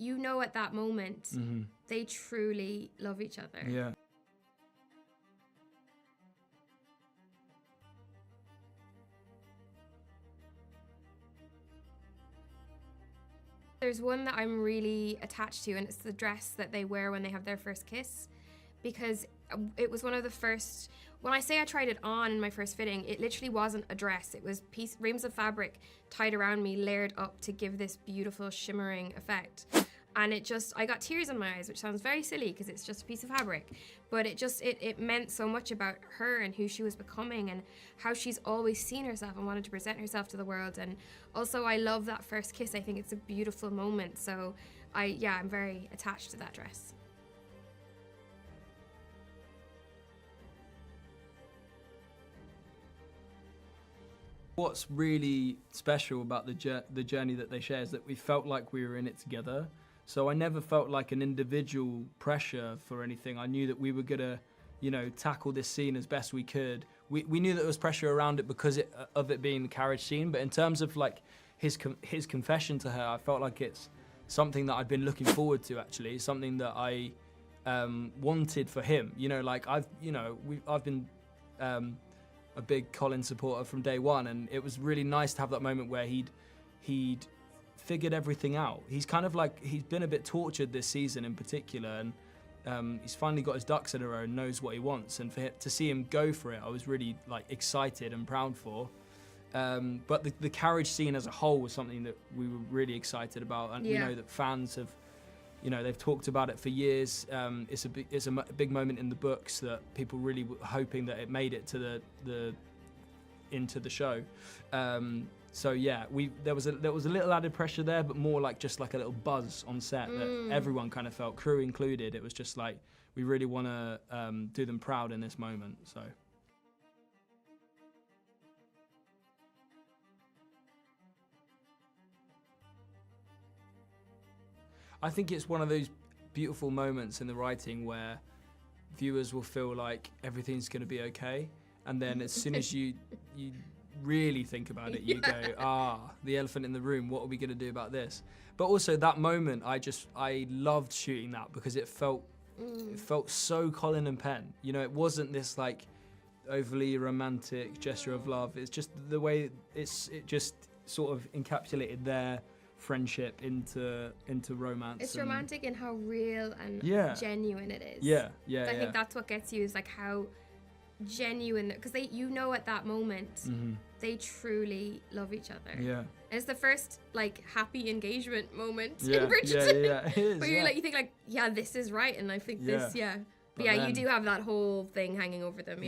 you know at that moment they truly love each other. Yeah. There's one that I'm really attached to, and it's the dress that they wear when they have their first kiss, because it was one of the first, when I say I tried it on in my first fitting, it literally wasn't a dress. It was reams of fabric tied around me, layered up to give this beautiful shimmering effect. And it just, I got tears in my eyes, which sounds very silly because it's just a piece of fabric, but it meant so much about her and who she was becoming and how she's always seen herself and wanted to present herself to the world. And also I love that first kiss. I think it's a beautiful moment. So I'm very attached to that dress. What's really special about the journey that they share is that we felt like we were in it together. So I never felt like an individual pressure for anything. I knew that we were gonna, tackle this scene as best we could. We knew that there was pressure around it because of it being the carriage scene. But in terms of like his confession to her, I felt like it's something that I'd been looking forward to, actually, something that I wanted for him. I've been a big Colin supporter from day one, and it was really nice to have that moment where he'd figured everything out. He's kind of like, he's been a bit tortured this season in particular, and he's finally got his ducks in a row and knows what he wants, and to see him go for it, I was really like excited and proud for. But the carriage scene as a whole was something that we were really excited about, and we know that fans have, they've talked about it for years. It's a big moment in the books that people really were hoping that it made it to into the show. So yeah, there was a little added pressure there, but more like just like a little buzz on set that everyone kind of felt, crew included. It was just like, we really want to do them proud in this moment. So. I think it's one of those beautiful moments in the writing where viewers will feel like everything's going to be okay, and then as soon as you really think about it, you go, the elephant in the room, what are we going to do about this? But also that moment, I loved shooting that because it felt so Colin and Penn. It wasn't this like overly romantic gesture of love. It's just the way it just sort of encapsulated their friendship into romance. It's romantic in how real and genuine it is. I think that's what gets you, is like how genuine, because at that moment they truly love each other. And it's the first like happy engagement moment in Bridgerton. It is, but you think like, this is right, and I think this. But you do have that whole thing hanging over them.